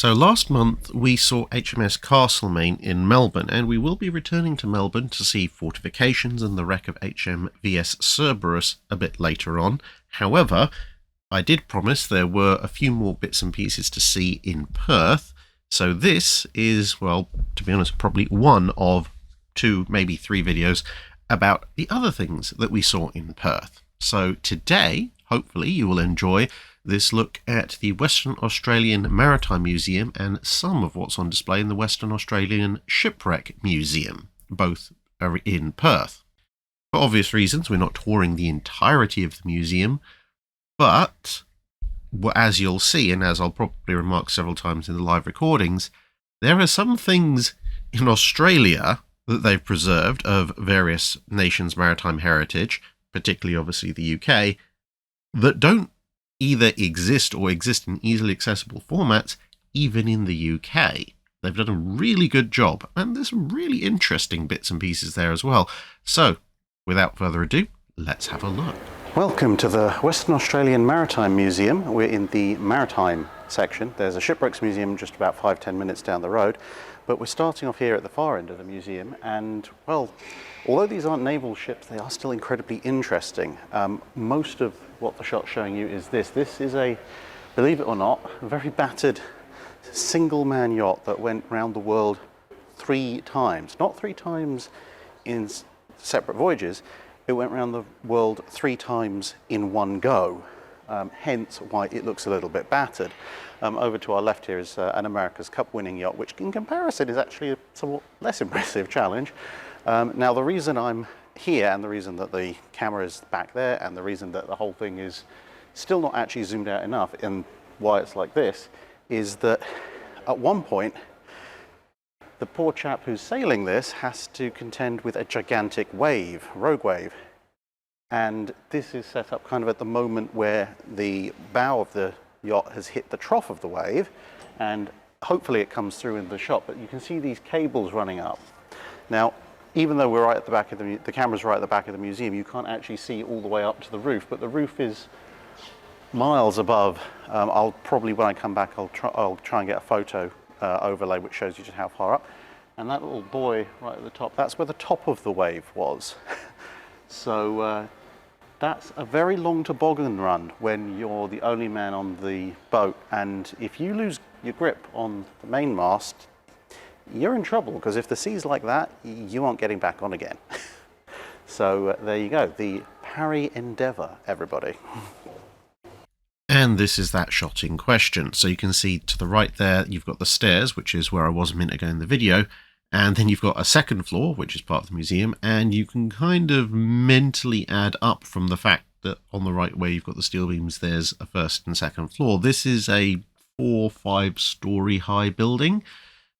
So last month we saw HMS Castlemaine in Melbourne, and we will be returning to Melbourne to see fortifications and the wreck of HMVS Cerberus a bit later on. However, I did promise there were a few more bits and pieces to see in Perth, so this is, well, to be honest, probably one of two, maybe three videos about the other things that we saw in Perth. So today, hopefully, you will enjoy this look at the Western Australian Maritime Museum and some of what's on display in the Western Australian Shipwreck Museum. Both are in Perth. For obvious reasons, we're not touring the entirety of the museum, but as you'll see, and as I'll probably remark several times in the live recordings, there are some things in Australia that they've preserved of various nations' maritime heritage, particularly obviously the UK, that don't either exist or exist in easily accessible formats, even in the UK. They've done a really good job, and there's some really interesting bits and pieces there as well. So, without further ado, let's have a look. Welcome to the Western Australian Maritime Museum. We're in the Maritime section. There's a Shipwrecks Museum just about 5-10 minutes down the road, but we're starting off here at the far end of the museum, and, well, although these aren't naval ships, they are still incredibly interesting. Most of what the shot's showing you is this. This is a, believe it or not, a very battered single-man yacht that went round the world 3 times. Not 3 times in separate voyages, it went around the world 3 times in one go. Hence why it looks a little bit battered. Over to our left here is an America's Cup winning yacht, which in comparison is actually a somewhat less impressive challenge. Now the reason I'm here, and the reason that the camera is back there, and the reason that the whole thing is still not actually zoomed out enough, and why it's like this, is that at one point the poor chap who's sailing this has to contend with a gigantic wave, rogue wave. And this is set up kind of at the moment where the bow of the yacht has hit the trough of the wave, and hopefully it comes through in the shot, but you can see these cables running up. Now, even though we're right at the back of the camera's right at the back of the museum, you can't actually see all the way up to the roof, but the roof is miles above. I'll probably, when I come back, I'll try and get a photo overlay which shows you just how far up. And that little buoy right at the top, that's where the top of the wave was. So that's a very long toboggan run when you're the only man on the boat, and if you lose your grip on the mainmast, you're in trouble, because if the sea's like that, you aren't getting back on again. So there you go, the Parry Endeavour, everybody. And this is that shot in question. So you can see to the right there, you've got the stairs, which is where I was a minute ago in the video. And then you've got a second floor, which is part of the museum. And you can kind of mentally add up from the fact that on the right where you've got the steel beams, there's a first and second floor. This is a 4-5 story high building.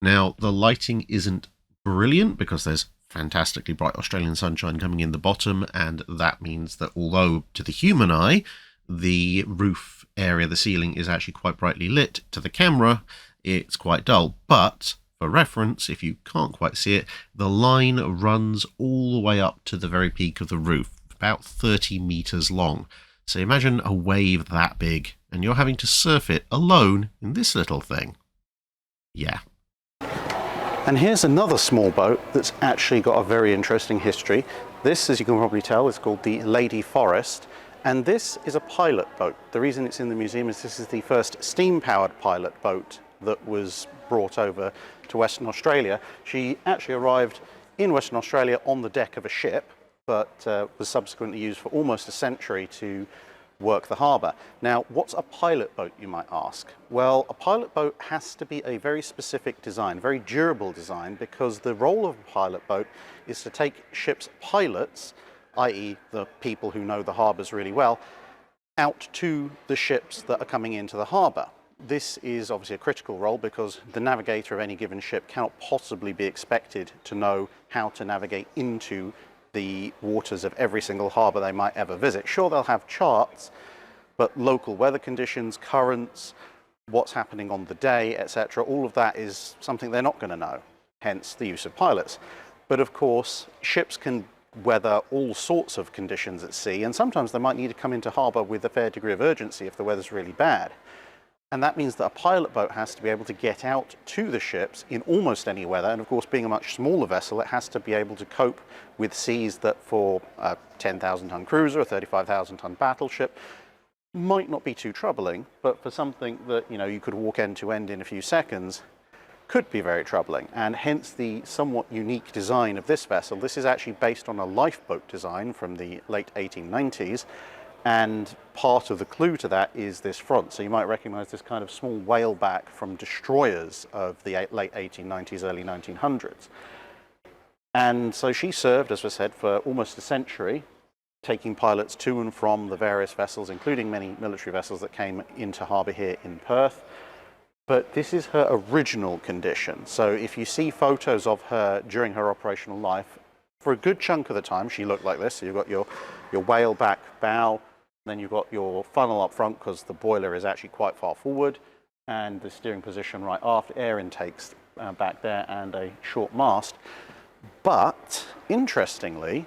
Now, the lighting isn't brilliant because there's fantastically bright Australian sunshine coming in the bottom. And that means that although to the human eye, the roof area, the ceiling is actually quite brightly lit, to the camera, it's quite dull. But for reference, if you can't quite see it, the line runs all the way up to the very peak of the roof, about 30 meters long. So imagine a wave that big, and you're having to surf it alone in this little thing. Yeah. And here's another small boat that's actually got a very interesting history. This, as you can probably tell, is called the Lady Forest. And this is a pilot boat. The reason it's in the museum is this is the first steam-powered pilot boat that was brought over to Western Australia. She actually arrived in Western Australia on the deck of a ship, but was subsequently used for almost a century to work the harbour. Now, what's a pilot boat, you might ask? Well, a pilot boat has to be a very specific design, very durable design, because the role of a pilot boat is to take ships' pilots, i.e. the people who know the harbours really well, out to the ships that are coming into the harbour. This is obviously a critical role because the navigator of any given ship cannot possibly be expected to know how to navigate into the waters of every single harbour they might ever visit. Sure, they'll have charts, but local weather conditions, currents, what's happening on the day, etc., all of that is something they're not going to know, hence the use of pilots. But of course, ships can weather all sorts of conditions at sea, and sometimes they might need to come into harbour with a fair degree of urgency if the weather's really bad. And that means that a pilot boat has to be able to get out to the ships in almost any weather. And of course, being a much smaller vessel, it has to be able to cope with seas that for a 10,000 ton cruiser, a 35,000 ton battleship, might not be too troubling, but for something that, you know, you could walk end to end in a few seconds, could be very troubling. And hence the somewhat unique design of this vessel. This is actually based on a lifeboat design from the late 1890s. And part of the clue to that is this front. So you might recognize this kind of small whaleback from destroyers of the late 1890s, early 1900s. And so she served, as I said, for almost a century, taking pilots to and from the various vessels, including many military vessels that came into harbour here in Perth. But this is her original condition. So if you see photos of her during her operational life, for a good chunk of the time, she looked like this. So you've got your whaleback bow, then you've got your funnel up front because the boiler is actually quite far forward, and the steering position right aft, air intakes back there, and a short mast. But interestingly,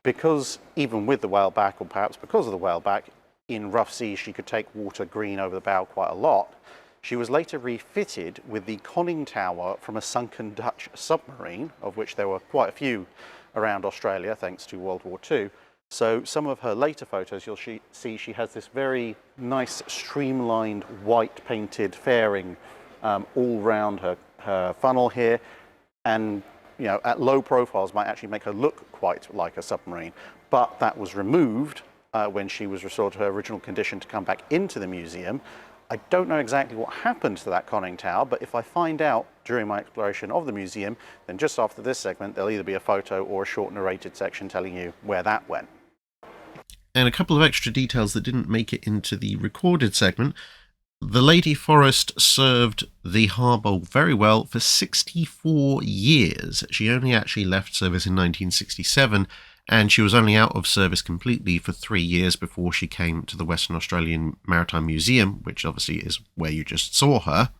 because even with the whaleback, or perhaps because of the whaleback, in rough seas she could take water green over the bow quite a lot, she was later refitted with the conning tower from a sunken Dutch submarine, of which there were quite a few around Australia thanks to World War II. So some of her later photos, you'll see she has this very nice streamlined white painted fairing all round her funnel here, and you know, at low profiles might actually make her look quite like a submarine. But that was removed when she was restored to her original condition to come back into the museum. I don't know exactly what happened to that conning tower, but if I find out during my exploration of the museum, then just after this segment, there'll either be a photo or a short narrated section telling you where that went. And a couple of extra details that didn't make it into the recorded segment. The Lady Forest served the harbour very well for 64 years. She only actually left service in 1967, and she was only out of service completely for 3 years before she came to the Western Australian Maritime Museum, which obviously is where you just saw her.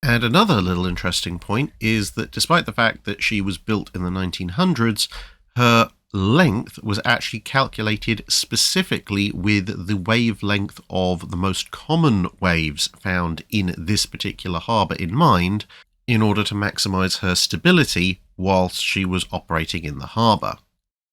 And another little interesting point is that despite the fact that she was built in the 1900s, her length was actually calculated specifically with the wavelength of the most common waves found in this particular harbour in mind, in order to maximise her stability whilst she was operating in the harbour.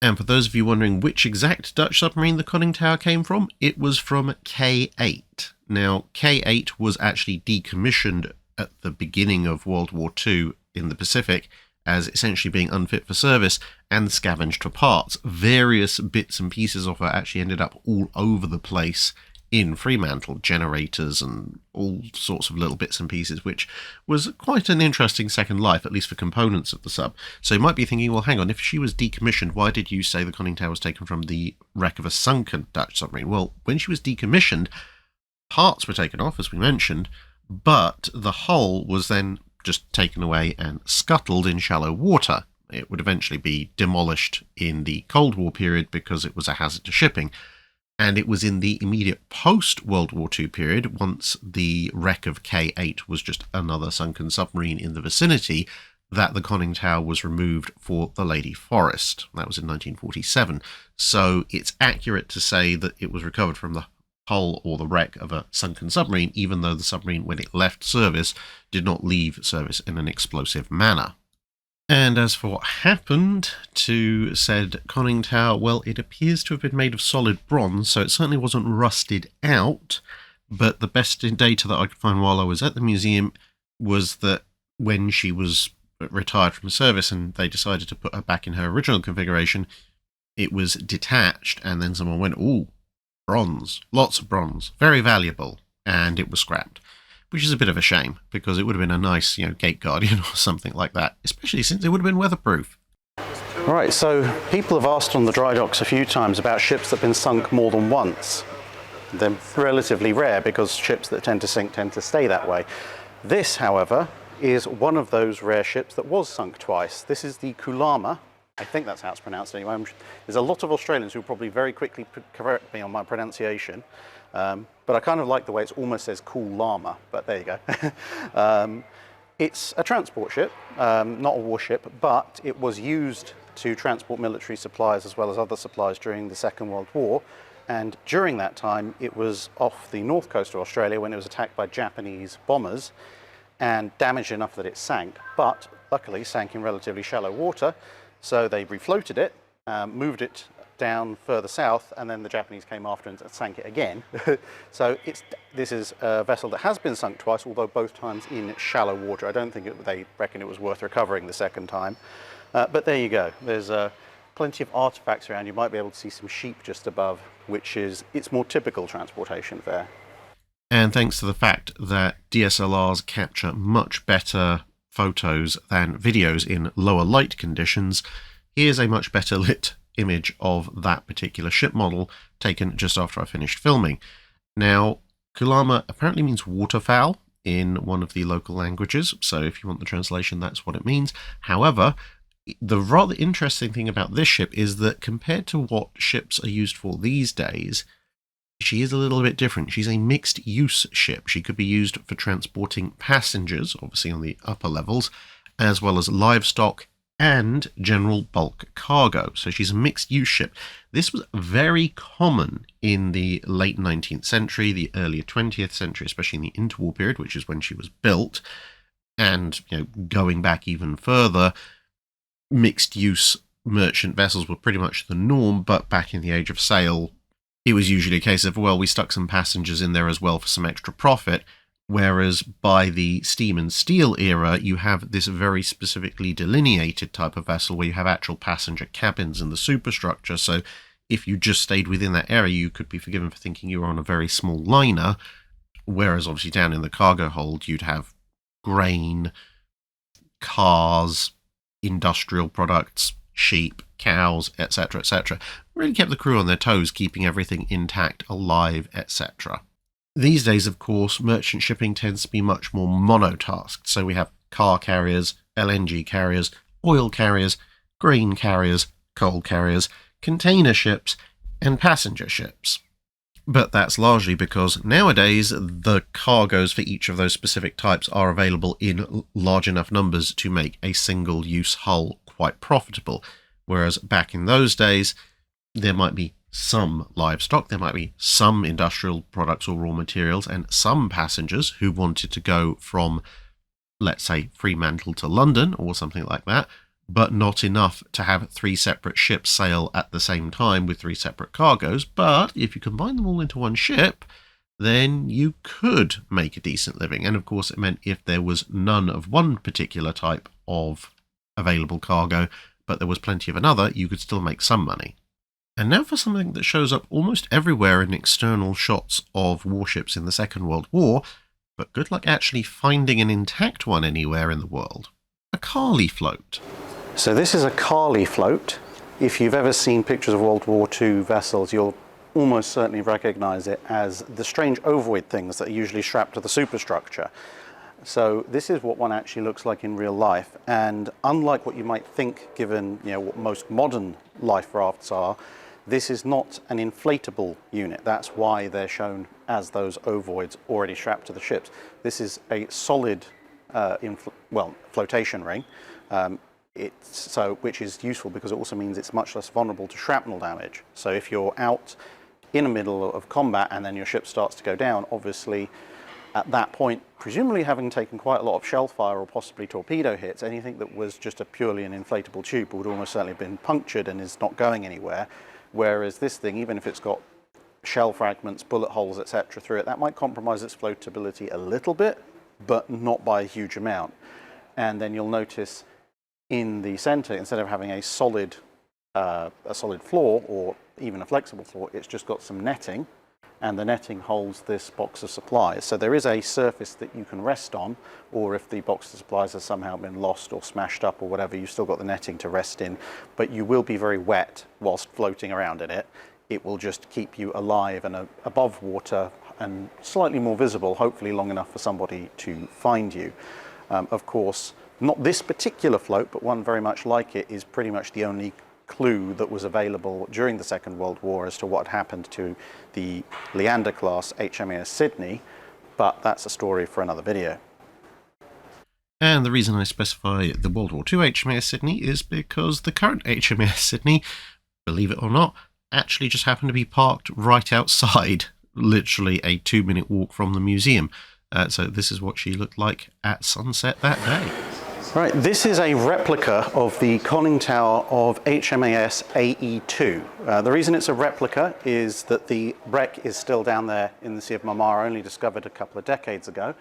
And for those of you wondering which exact Dutch submarine the conning tower came from, it was from K8. Now, K8 was actually decommissioned at the beginning of World War II in the Pacific as essentially being unfit for service and scavenged for parts. Various bits and pieces of her actually ended up all over the place in Fremantle, generators and all sorts of little bits and pieces, which was quite an interesting second life, at least for components of the sub. So you might be thinking, well, hang on, if she was decommissioned, why did you say the conning tower was taken from the wreck of a sunken Dutch submarine? Well, when she was decommissioned, parts were taken off, as we mentioned, but the hull was then just taken away and scuttled in shallow water. It would eventually be demolished in the Cold War period because it was a hazard to shipping. And it was in the immediate post-World War II period, once the wreck of K8 was just another sunken submarine in the vicinity, that the conning tower was removed for the Lady Forest. That was in 1947. So it's accurate to say that it was recovered from the hull or the wreck of a sunken submarine, even though the submarine, when it left service, did not leave service in an explosive manner. And as for what happened to said conning tower, well, it appears to have been made of solid bronze, so it certainly wasn't rusted out, but the best data that I could find while I was at the museum was that when she was retired from service and they decided to put her back in her original configuration, it was detached, and then someone went, ooh, bronze, lots of bronze, very valuable, and it was scrapped. Which is a bit of a shame, because it would have been a nice, Gate Guardian or something like that, especially since it would have been weatherproof. Right, so people have asked on the dry docks a few times about ships that have been sunk more than once. They're relatively rare because ships that tend to sink tend to stay that way. This, however, is one of those rare ships that was sunk twice. This is the Kulama. I think that's how it's pronounced anyway. There's a lot of Australians who will probably very quickly correct me on my pronunciation. But I kind of like the way it almost says cool llama, but there you go. It's a transport ship, not a warship, but it was used to transport military supplies as well as other supplies during the Second World War. And during that time, it was off the north coast of Australia when it was attacked by Japanese bombers and damaged enough that it sank, but luckily sank in relatively shallow water. So they refloated it, moved it down further south, and then the Japanese came after and sank it again. So this is a vessel that has been sunk twice, although both times in shallow water. I don't think they reckon it was worth recovering the second time. But there you go. There's plenty of artifacts around. You might be able to see some sheep just above, which is its more typical transportation fare. And thanks to the fact that DSLRs capture much better photos than videos in lower light conditions, here's a much better lit image of that particular ship model taken just after I finished filming. Now, Kulama apparently means waterfowl in one of the local languages, so if you want the translation, that's what it means. However, the rather interesting thing about this ship is that compared to what ships are used for these days, she is a little bit different. She's a mixed-use ship. She could be used for transporting passengers, obviously on the upper levels, as well as livestock and general bulk cargo. So she's a mixed-use ship. This was very common in the late 19th century, the earlier 20th century, especially in the interwar period, which is when she was built. And going back even further, mixed-use merchant vessels were pretty much the norm, but back in the age of sail, it was usually a case of, well, we stuck some passengers in there as well for some extra profit. Whereas by the steam and steel era, you have this very specifically delineated type of vessel where you have actual passenger cabins in the superstructure. So if you just stayed within that area, you could be forgiven for thinking you were on a very small liner. Whereas obviously down in the cargo hold, you'd have grain, cars, industrial products, sheep, cows, etc., etc. Really kept the crew on their toes, keeping everything intact, alive, etc. These days, of course, merchant shipping tends to be much more monotasked. So we have car carriers, LNG carriers, oil carriers, grain carriers, coal carriers, container ships, and passenger ships. But that's largely because nowadays the cargoes for each of those specific types are available in large enough numbers to make a single-use hull quite profitable. Whereas back in those days, there might be some livestock, there might be some industrial products or raw materials, and some passengers who wanted to go from, let's say, Fremantle to London or something like that, but not enough to have 3 separate ships sail at the same time with 3 separate cargoes. But if you combine them all into one ship, then you could make a decent living. And of course, it meant if there was none of one particular type of available cargo, but there was plenty of another, you could still make some money. And now for something that shows up almost everywhere in external shots of warships in the Second World War, but good luck actually finding an intact one anywhere in the world. A Carley float. So this is a Carley float. If you've ever seen pictures of World War II vessels, you'll almost certainly recognize it as the strange ovoid things that are usually strapped to the superstructure. So this is what one actually looks like in real life, and unlike what you might think given what most modern life rafts are, this is not an inflatable unit. That's why they're shown as those ovoids already strapped to the ships. This is a solid flotation ring, which is useful because it also means it's much less vulnerable to shrapnel damage. So if you're out in the middle of combat and then your ship starts to go down, obviously at that point, presumably having taken quite a lot of shell fire or possibly torpedo hits, anything that was just purely an inflatable tube would almost certainly have been punctured and is not going anywhere. Whereas this thing, even if it's got shell fragments, bullet holes, etc. through it, that might compromise its floatability a little bit, but not by a huge amount. And then you'll notice in the center, instead of having a solid floor or even a flexible floor, it's just got some netting, and the netting holds this box of supplies. So there is a surface that you can rest on, or if the box of supplies has somehow been lost or smashed up or whatever, you've still got the netting to rest in, but you will be very wet whilst floating around in it. It will just keep you alive and above water and slightly more visible, hopefully long enough for somebody to find you. Of course, not this particular float, but one very much like it is pretty much the only clue that was available during the Second World War as to what happened to the Leander class HMAS Sydney, but that's a story for another video. And the reason I specify the World War II HMAS Sydney is because the current HMAS Sydney, believe it or not, actually just happened to be parked right outside, literally a 2-minute walk from the museum. So this is what she looked like at sunset that day. Right, this is a replica of the conning tower of HMAS AE2. The reason it's a replica is that the wreck is still down there in the Sea of Marmara, only discovered a couple of decades ago.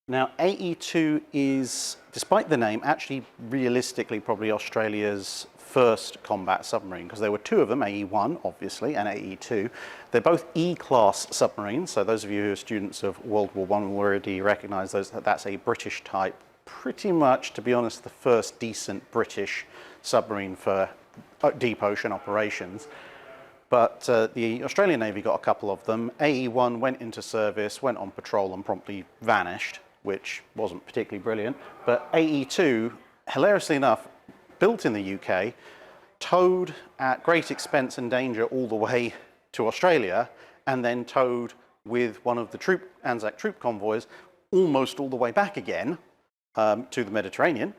Now, AE2 is, despite the name, actually realistically probably Australia's first combat submarine, because there were two of them, AE1 obviously and AE2. They're both E-class submarines, so those of you who are students of World War I will already recognise that's a British type. Pretty much, to be honest, the first decent British submarine for deep ocean operations. But the Australian Navy got a couple of them. AE1 went into service, went on patrol and promptly vanished, which wasn't particularly brilliant. But AE2, hilariously enough, built in the UK, towed at great expense and danger all the way to Australia, and then towed with one of the Anzac troop convoys almost all the way back again to the Mediterranean,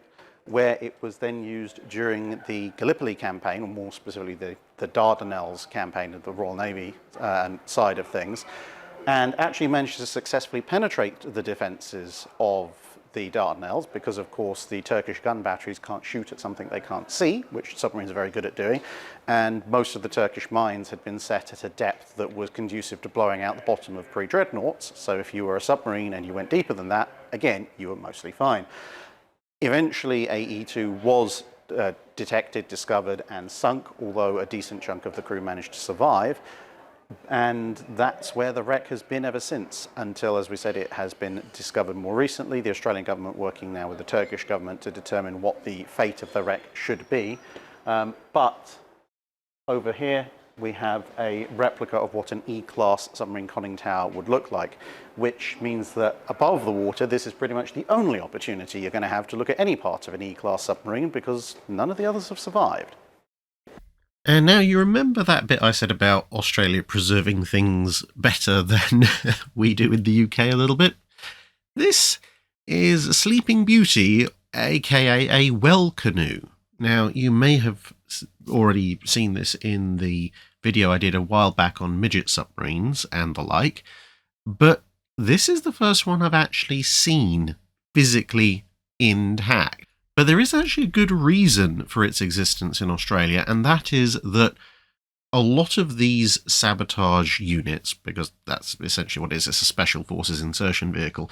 where it was then used during the Gallipoli campaign, or more specifically the Dardanelles campaign of the Royal Navy side of things, and actually managed to successfully penetrate the defences of the Dardanelles, because of course the Turkish gun batteries can't shoot at something they can't see, which submarines are very good at doing, and most of the Turkish mines had been set at a depth that was conducive to blowing out the bottom of pre-dreadnoughts, so if you were a submarine and you went deeper than that, again, you were mostly fine. Eventually AE2 was detected, discovered and sunk, although a decent chunk of the crew managed to survive. And that's where the wreck has been ever since, until, as we said, it has been discovered more recently. The Australian government working now with the Turkish government to determine what the fate of the wreck should be. But over here we have a replica of what an E-class submarine conning tower would look like, which means that above the water, this is pretty much the only opportunity you're going to have to look at any part of an E-class submarine, because none of the others have survived. And now you remember that bit I said about Australia preserving things better than we do in the UK a little bit? This is Sleeping Beauty, aka a well canoe. Now, you may have already seen this in the video I did a while back on midget submarines and the like, but this is the first one I've actually seen physically intact. But there is actually a good reason for its existence in Australia, and that is that a lot of these sabotage units, because that's essentially what it is, it's a special forces insertion vehicle,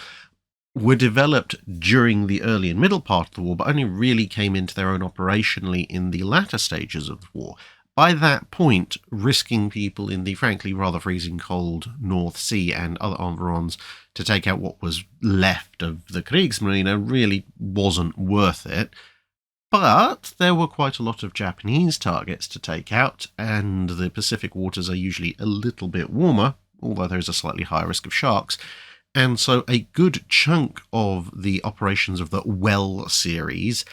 were developed during the early and middle part of the war, but only really came into their own operationally in the latter stages of the war. By that point, risking people in the frankly rather freezing cold North Sea and other environs to take out what was left of the Kriegsmarine really wasn't worth it. But there were quite a lot of Japanese targets to take out, and the Pacific waters are usually a little bit warmer, although there's a slightly higher risk of sharks. And so a good chunk of the operations of the Well series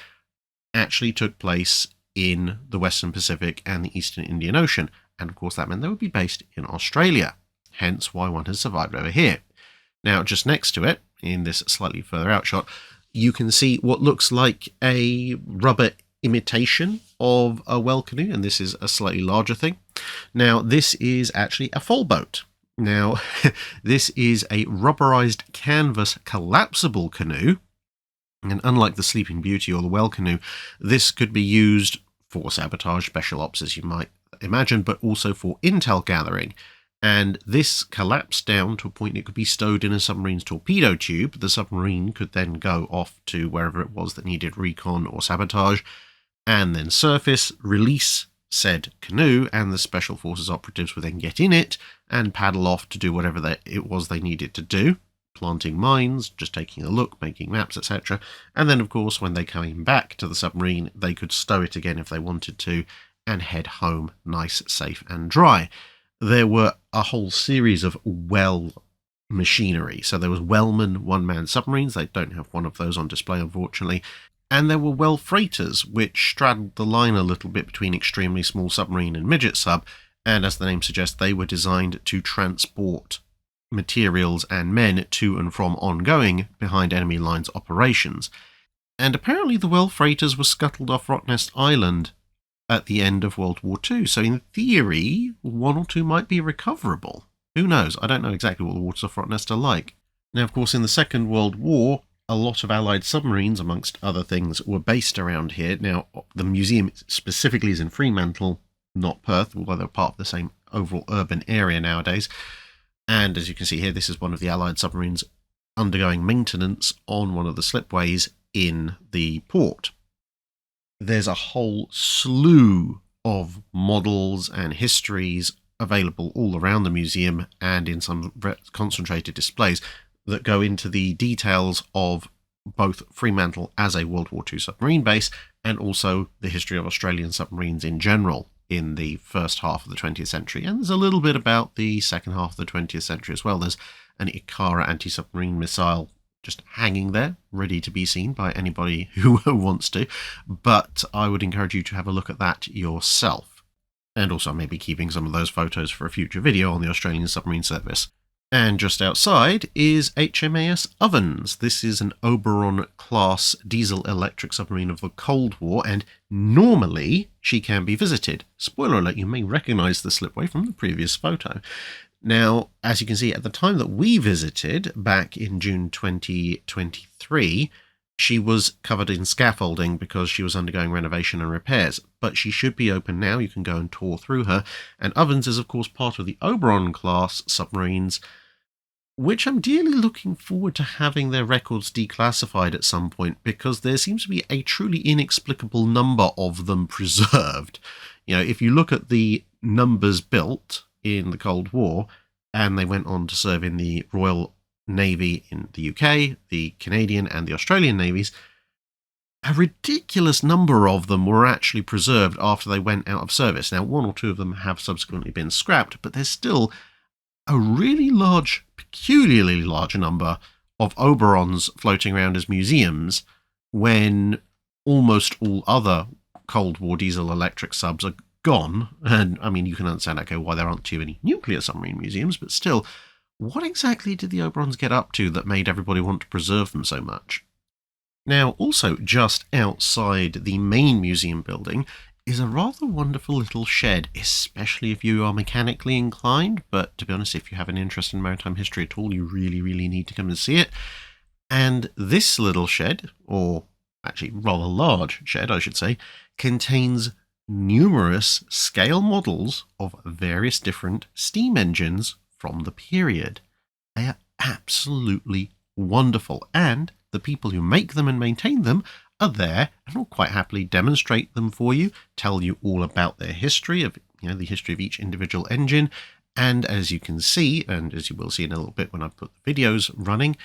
actually took place in the Western Pacific and the Eastern Indian Ocean, and of course that meant they would be based in Australia, hence why one has survived over here. Now, just next to it, in this slightly further out shot, you can see what looks like a rubber imitation of a well canoe, and this is a slightly larger thing. Now, this is actually a foal boat. Now, this is a rubberized canvas collapsible canoe, and unlike the Sleeping Beauty or the well canoe, this could be used for sabotage, special ops, as you might imagine, but also for intel gathering. And this collapsed down to a point it could be stowed in a submarine's torpedo tube. The submarine could then go off to wherever it was that needed recon or sabotage, and then surface, release said canoe, and the special forces operatives would then get in it and paddle off to do whatever it was they needed to do. Planting mines, just taking a look, making maps, etc. And then, of course, when they came back to the submarine, they could stow it again if they wanted to and head home nice, safe and dry. There were a whole series of well machinery. So there was Wellman one-man submarines. They don't have one of those on display, unfortunately. And there were well freighters, which straddled the line a little bit between extremely small submarine and midget sub. And as the name suggests, they were designed to transport materials and men to and from ongoing behind enemy lines operations. And apparently the well freighters were scuttled off Rocknest Island at the end of World War II. So in theory, one or two might be recoverable. Who knows? I don't know exactly what the waterfront nests are like. Now, of course, in the Second World War, a lot of Allied submarines, amongst other things, were based around here. Now, the museum specifically is in Fremantle, not Perth, although they're part of the same overall urban area nowadays. And as you can see here, this is one of the Allied submarines undergoing maintenance on one of the slipways in the port. There's a whole slew of models and histories available all around the museum and in some concentrated displays that go into the details of both Fremantle as a World War II submarine base and also the history of Australian submarines in general in the first half of the 20th century. And there's a little bit about the second half of the 20th century as well. There's an Ikara anti-submarine missile just hanging there, ready to be seen by anybody who wants to. But I would encourage you to have a look at that yourself. And also maybe keeping some of those photos for a future video on the Australian Submarine Service. And just outside is HMAS Ovens. This is an Oberon-class diesel-electric submarine of the Cold War, and normally she can be visited. Spoiler alert, you may recognise the slipway from the previous photo. Now, as you can see, at the time that we visited, back in June 2023, she was covered in scaffolding because she was undergoing renovation and repairs, but she should be open now. You can go and tour through her. And Ovens is, of course, part of the Oberon-class submarines, which I'm dearly looking forward to having their records declassified at some point, because there seems to be a truly inexplicable number of them preserved. You know, if you look at the numbers built in the Cold War, and they went on to serve in the Royal Navy in the UK, the Canadian and the Australian navies, a ridiculous number of them were actually preserved after they went out of service. Now, one or two of them have subsequently been scrapped, but there's still a really large, peculiarly large number of Oberons floating around as museums when almost all other Cold War diesel-electric subs are gone. And, I mean, you can understand, okay, why there aren't too many nuclear submarine museums, but still, what exactly did the Oberons get up to that made everybody want to preserve them so much? Now, also just outside the main museum building is a rather wonderful little shed, especially if you are mechanically inclined, but to be honest, if you have an interest in maritime history at all, you really, really need to come and see it. And this little shed, or actually rather large shed, I should say, contains numerous scale models of various different steam engines from the period. They are absolutely wonderful, and the people who make them and maintain them are there and will quite happily demonstrate them for you, tell you all about their history, of the history of each individual engine. And as you can see, and as you will see in a little bit when I put the videos running,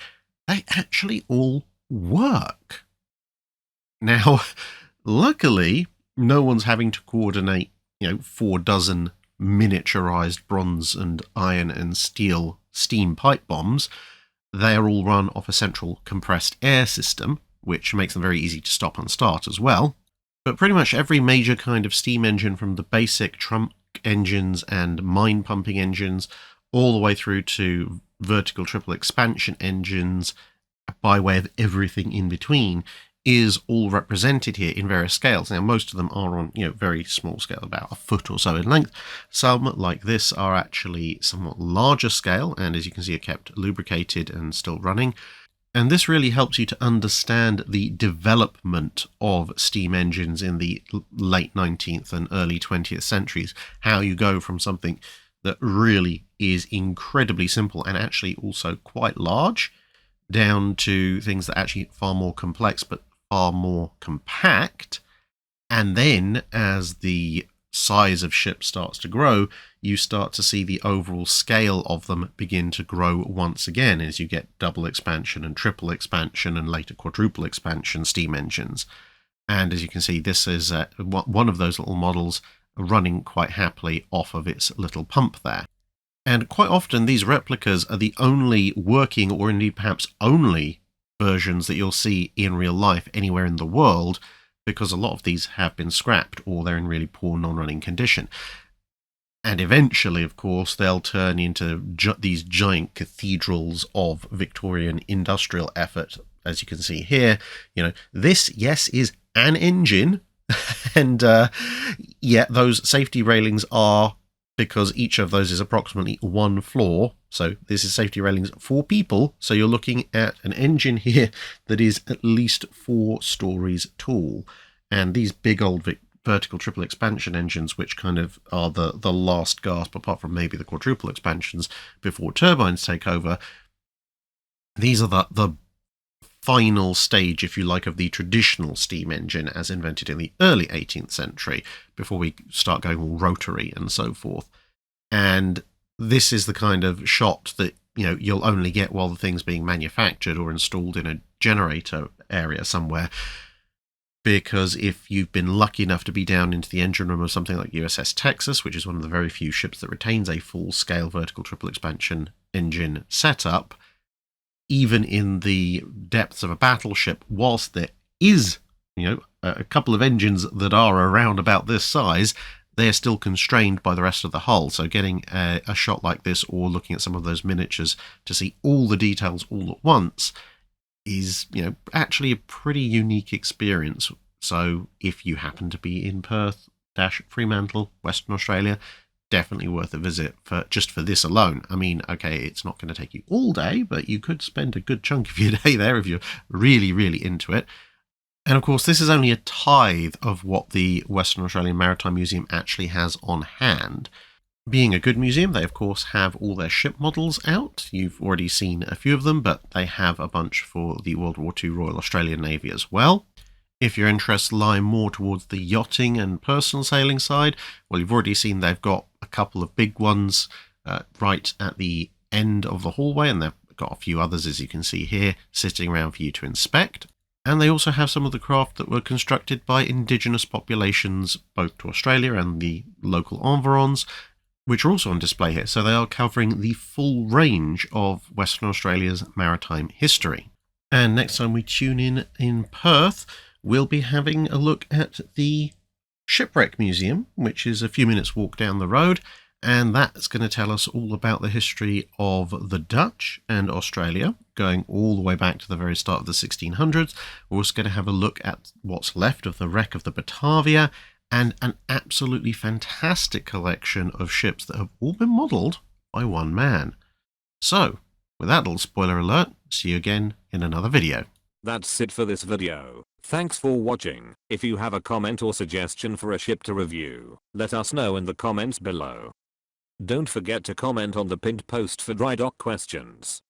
they actually all work. Now, luckily, no one's having to coordinate 4 dozen miniaturized bronze and iron and steel steam pipe bombs. They are all run off a central compressed air system, which makes them very easy to stop and start as well. But pretty much every major kind of steam engine, from the basic trunk engines and mine pumping engines all the way through to vertical triple expansion engines, by way of everything in between, is all represented here in various scales. Now, most of them are on, very small scale, about a foot or so in length. Some, like this, are actually somewhat larger scale, and as you can see, are kept lubricated and still running. And this really helps you to understand the development of steam engines in the late 19th and early 20th centuries, how you go from something that really is incredibly simple and actually also quite large, down to things that are actually far more complex but far more compact. And then as the size of ships starts to grow, you start to see the overall scale of them begin to grow once again as you get double expansion and triple expansion and later quadruple expansion steam engines. And as you can see, this is one of those little models running quite happily off of its little pump there. And quite often these replicas are the only working, or indeed perhaps only, versions that you'll see in real life anywhere in the world, because a lot of these have been scrapped or they're in really poor non-running condition. And eventually, of course, they'll turn into these giant cathedrals of Victorian industrial effort. As you can see here, this, yes, is an engine, And yeah, those safety railings are, because each of those is approximately one floor. So this is safety railings for people. So you're looking at an engine here that is at least 4 stories tall. And these big old vertical triple expansion engines, which kind of are the last gasp, apart from maybe the quadruple expansions before turbines take over, these are the final stage, if you like, of the traditional steam engine as invented in the early 18th century, before we start going all rotary and so forth. And this is the kind of shot that, you know, you'll only get while the thing's being manufactured or installed in a generator area somewhere. Because if you've been lucky enough to be down into the engine room of something like USS Texas, which is one of the very few ships that retains a full-scale vertical triple expansion engine setup, even in the depths of a battleship, whilst there is, you know, a couple of engines that are around about this size, they're still constrained by the rest of the hull. So getting a shot like this, or looking at some of those miniatures to see all the details all at once, is, you know, actually a pretty unique experience. So if you happen to be in Perth - Fremantle, Western Australia, definitely worth a visit for this alone. I mean, okay, it's not going to take you all day, but you could spend a good chunk of your day there if you're really, really into it. And of course, this is only a tithe of what the Western Australian Maritime Museum actually has on hand. Being a good museum, they of course have all their ship models out. You've already seen a few of them, but they have a bunch for the World War II Royal Australian Navy as well. If your interests lie more towards the yachting and personal sailing side, well, you've already seen they've got a couple of big ones right at the end of the hallway, and they've got a few others, as you can see here, sitting around for you to inspect. And they also have some of the craft that were constructed by indigenous populations, both to Australia and the local environs, which are also on display here. So they are covering the full range of Western Australia's maritime history. And next time we tune in Perth, we'll be having a look at the Shipwreck Museum, which is a few minutes walk down the road, and that's going to tell us all about the history of the Dutch and Australia, going all the way back to the very start of the 1600s. We're also going to have a look at what's left of the wreck of the Batavia, and an absolutely fantastic collection of ships that have all been modelled by one man. So, with that little spoiler alert, see you again in another video. That's it for this video. Thanks for watching. If you have a comment or suggestion for a ship to review, let us know in the comments below. Don't forget to comment on the pinned post for dry dock questions.